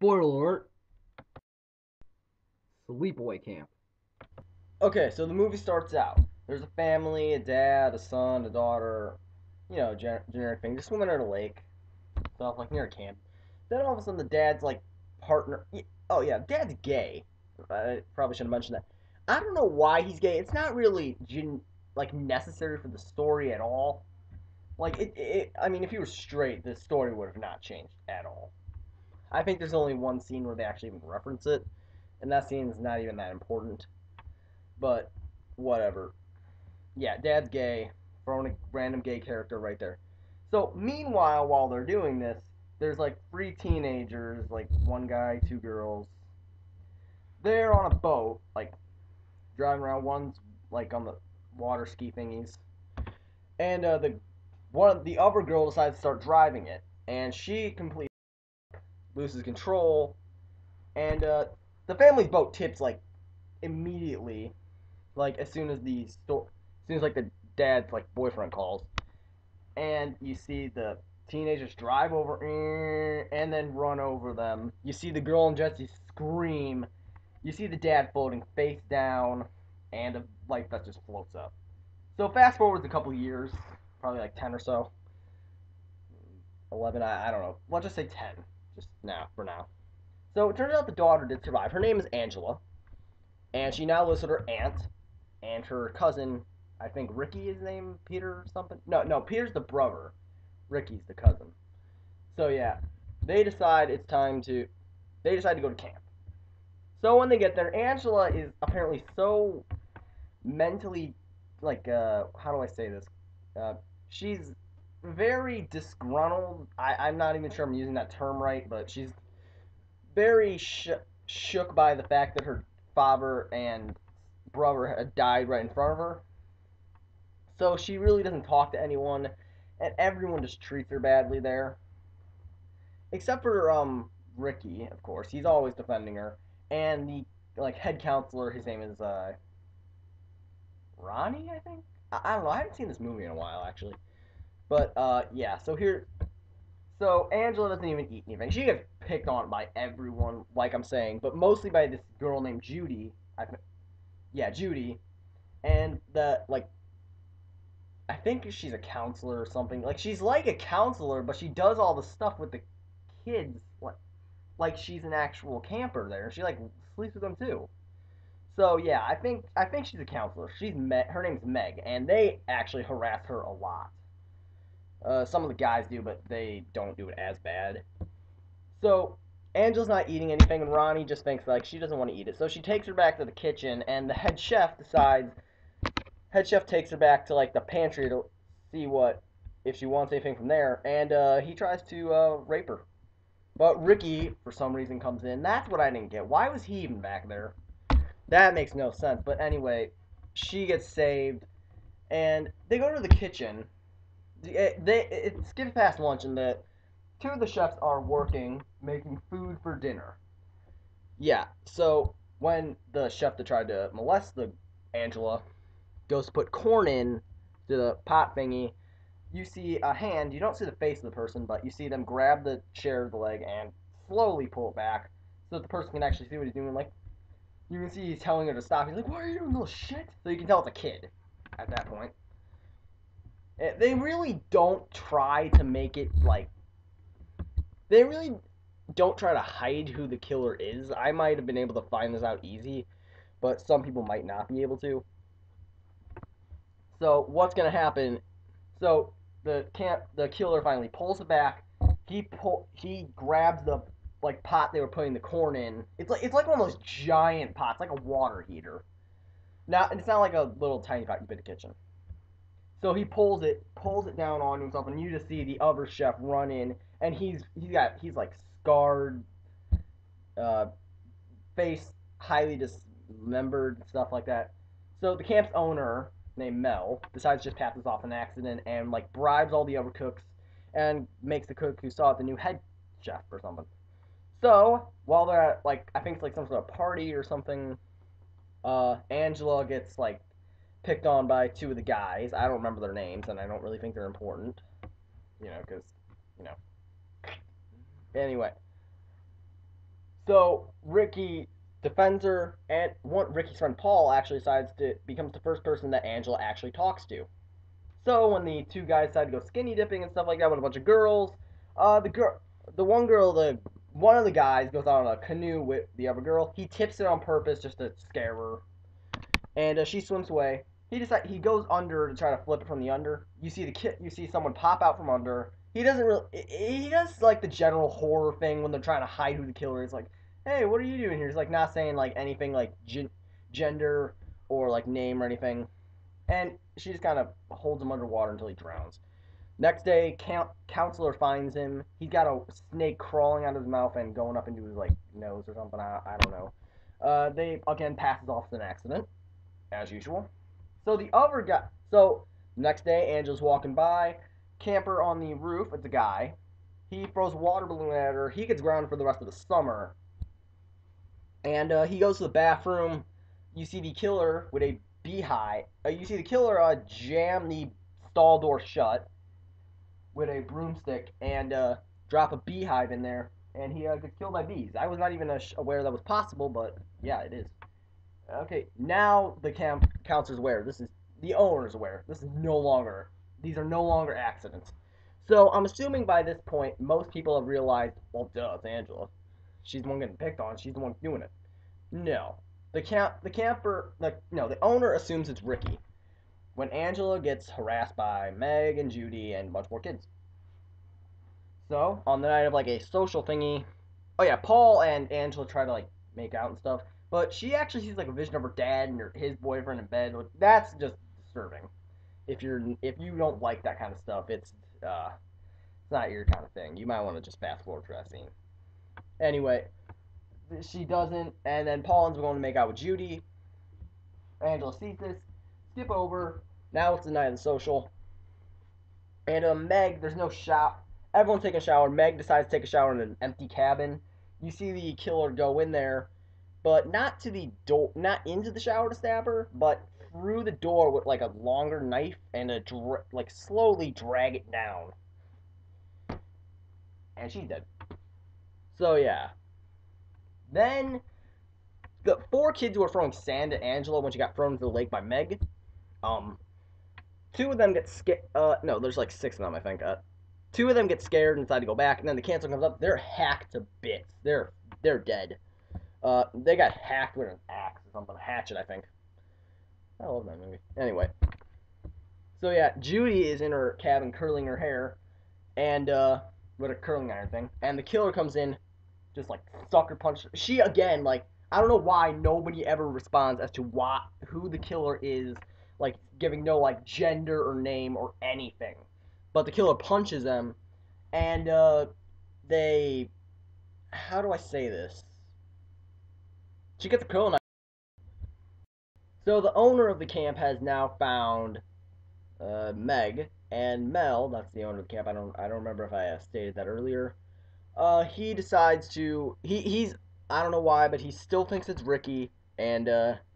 Spoiler alert, Sleepaway Camp. Okay, so the movie starts out. There's a family, a dad, a son, a daughter, generic thing. Just swimming at a lake, stuff like near a camp. Then all of a sudden, the dad's like partner. Oh yeah, dad's gay. I probably should have mentioned that. I don't know why he's gay. It's not really like necessary for the story at all. Like I mean, if he was straight, the story would have not changed at all. I think there's only one scene where they actually even reference it, and that scene is not even that important. But whatever. Yeah, dad's gay. Throwing a random gay character right there. So meanwhile, while they're doing this, there's like three teenagers, like one guy, two girls. They're on a boat, like driving around. One's like on the water ski thingies, and the other girl decides to start driving it, and she completely loses control, and the family's boat tips like immediately, like as soon as like the dad's like boyfriend calls, and you see the teenagers drive over and then run over them. You see the girl and Jesse scream. You see the dad floating face down, and a light that just floats up. So fast forward a couple years, probably like 10 or so, 11. I don't know. Let's just say 10, just now for now. So it turns out the daughter did survive. Her name is Angela, and she now lives with her aunt and her cousin. I think Ricky is named Peter or something. No, Peter's the brother. Ricky's the cousin. So yeah, they decide it's time to. They decide to go to camp. So when they get there, Angela is apparently so mentally, like, how do I say this? Uh, she's very disgruntled. I'm not even sure I'm using that term right, but she's very shook by the fact that her father and brother had died right in front of her. So she really doesn't talk to anyone, and everyone just treats her badly there. Except for Ricky, of course. He's always defending her. And the like head counselor, his name is Ronnie, I think. I don't know. I haven't seen this movie in a while actually. But yeah. So Angela doesn't even eat anything. She gets picked on by everyone, like I'm saying, but mostly by this girl named Judy. Yeah, Judy, and I think she's a counselor or something. Like she's like a counselor, but she does all the stuff with the kids, like she's an actual camper there. She like sleeps with them too. So yeah, I think she's a counselor. Her name's Meg, and they actually harass her a lot. Some of the guys do, but they don't do it as bad. So Angela's not eating anything, and Ronnie just thinks like she doesn't want to eat it. So she takes her back to the kitchen, and the head chef decides. Head chef takes her back to like the pantry to see what if she wants anything from there, and he tries to rape her. But Ricky, for some reason, comes in. That's what I didn't get. Why was he even back there? That makes no sense. But anyway, she gets saved, and they go to the kitchen. It skips past lunch, and the two of the chefs are working, making food for dinner. Yeah. So when the chef that tried to molest the Angela goes to put corn in to the pot thingy, you see a hand. You don't see the face of the person, but you see them grab the chair of the leg and slowly pull it back so that the person can actually see what he's doing. Like you can see he's telling her to stop. He's like, "What are you doing, little shit?" So you can tell it's a kid at that point. They really don't try to make it like they really don't try to hide who the killer is. I might have been able to find this out easy, but some people might not be able to. So what's gonna happen? So the killer finally pulls it back. He grabs the like pot they were putting the corn in. It's like one of those giant pots, like a water heater. Now it's not like a little tiny pot you put in the kitchen. So he pulls it down on himself, and you just see the other chef run in, and he's like scarred, uh, face highly dismembered, stuff like that. So the camp's owner, named Mel, decides to just pass this off an accident and like bribes all the other cooks and makes the cook who saw it the new head chef or something. So while they're at like I think it's like some sort of party or something, Angela gets like picked on by two of the guys. I don't remember their names, and I don't really think they're important, because you know. Anyway, So Ricky defends her, and Ricky's friend Paul actually becomes the first person that Angela actually talks to. So when the two guys decide to go skinny dipping and stuff like that with a bunch of girls, the one girl, one of the guys goes out on a canoe with the other girl. He tips it on purpose just to scare her, and she swims away. He goes under to try to flip it from the under. You see someone pop out from under. He doesn't really. He does like the general horror thing when they're trying to hide who the killer is. Like, hey, what are you doing here? He's like not saying like anything like gender or like name or anything. And she just kind of holds him underwater until he drowns. Next day, counselor finds him. He's got a snake crawling out of his mouth and going up into his like nose or something. I don't know. They again passes off as an accident as usual. So the other guy. So next day, Angela's walking by. Camper on the roof. It's a guy. He throws a water balloon at her. He gets grounded for the rest of the summer. And he goes to the bathroom. You see the killer with a beehive. You see the killer jam the stall door shut with a broomstick and drop a beehive in there, and he gets killed by bees. I was not even aware that was possible, but yeah, it is. Okay, now the counselor's aware. This is the owner's aware. This is no longer. These are no longer accidents. So I'm assuming by this point, most people have realized, well, duh, it's Angela. She's the one getting picked on. She's the one doing it. No, the owner assumes it's Ricky when Angela gets harassed by Meg and Judy and a bunch more kids. So on the night of like a social thingy, oh yeah, Paul and Angela try to like make out and stuff, but she actually sees like a vision of her dad and his boyfriend in bed. That's just disturbing. If you don't like that kind of stuff, it's not your kind of thing. You might want to just fast forward for that scene. Anyway, she doesn't, and then Paul ends up going to make out with Judy. Angela sees this, skip over. Now it's the night of the social, and Meg, there's no shower. Everyone's taking a shower. Meg decides to take a shower in an empty cabin. You see the killer go in there, but not to the door, not into the shower to stab her, but through the door with like a longer knife and like slowly drag it down, and she's dead. So yeah. Then the four kids who were throwing sand at Angela when she got thrown into the lake by Meg. Um, two of them get scared. No, there's like six of them, I think. Two of them get scared and decide to go back, and then the cancer comes up. They're hacked to bits. They're dead. They got hacked with an axe or something, a hatchet, I think. I love that movie. Anyway, so yeah, Judy is in her cabin curling her hair, and with a curling iron thing, and the killer comes in, just like sucker punch. She again, like I don't know why nobody ever responds as to who the killer is, like giving no like gender or name or anything. But the killer punches them, and they, how do I say this? She gets a curling iron. So the owner of the camp has now found Meg and Mel. That's the owner of the camp. I don't remember if I stated that earlier. He decides to he's I don't know why, but he still thinks it's Ricky, and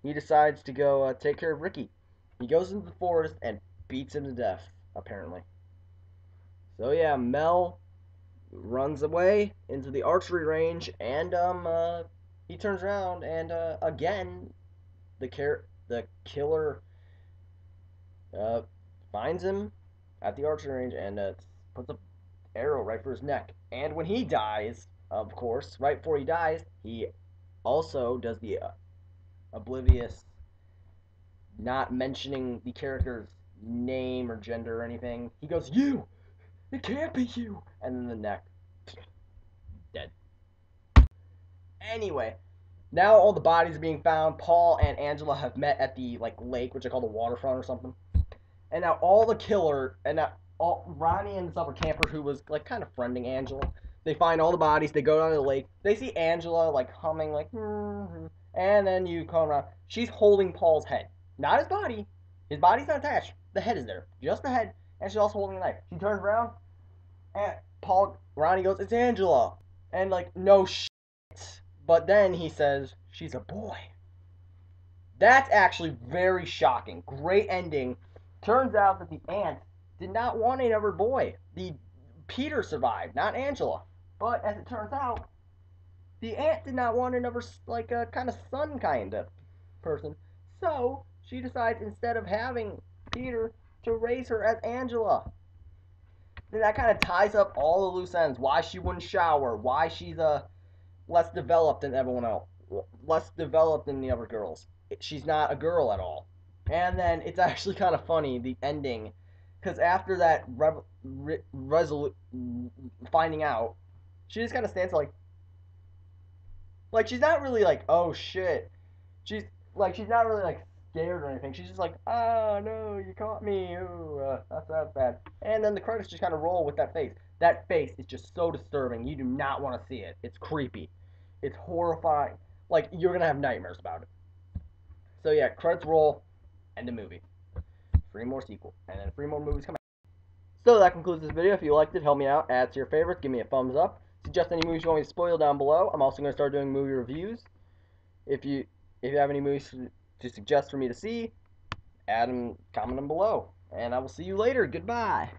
he decides to go take care of Ricky. He goes into the forest and beats him to death, apparently. So yeah, Mel runs away into the archery range, and he turns around and again the killer uh, finds him at the archery range and puts a arrow right through his neck. And when he dies, of course, right before he dies, he also does the oblivious, not mentioning the character's name or gender or anything. He goes, "You! It can't be you!" And then the neck, dead. Anyway, now all the bodies are being found. Paul and Angela have met at the like lake, which I call the waterfront or something. And now all the killer and now all Ronnie and this other camper who was like kind of friending Angela. They find all the bodies. They go down to the lake. They see Angela like humming like, and then you come around. She's holding Paul's head, not his body. His body's not attached. The head is there, just the head, and she's also holding a knife. She turns around, and Ronnie goes, "It's Angela," and like no shit. But then he says she's a boy. That's actually very shocking. Great ending. Turns out that the aunt did not want another boy. The Peter survived, not Angela. But as it turns out, the aunt did not want another like a kind of son kind of person, so she decides instead of having Peter to raise her as Angela. Then that kind of ties up all the loose ends. Why she wouldn't shower, why she's less developed than everyone else, less developed than the other girls. She's not a girl at all. And then it's actually kind of funny the ending, because after that finding out, she just kind of stands like she's not really like oh shit. She's not really like scared or anything. She's just like oh no you caught me. Ooh, that's bad. And then the credits just kind of roll with that face. That face is just so disturbing. You do not want to see it. It's creepy. It's horrifying. Like you're gonna have nightmares about it. So yeah, credits roll, end the movie. Three more sequel, and then three more movies come out. So that concludes this video. If you liked it, help me out. Add to your favorites. Give me a thumbs up. Suggest any movies you want me to spoil down below. I'm also going to start doing movie reviews. If you have any movies to suggest for me to see, add them, comment them below. And I will see you later. Goodbye.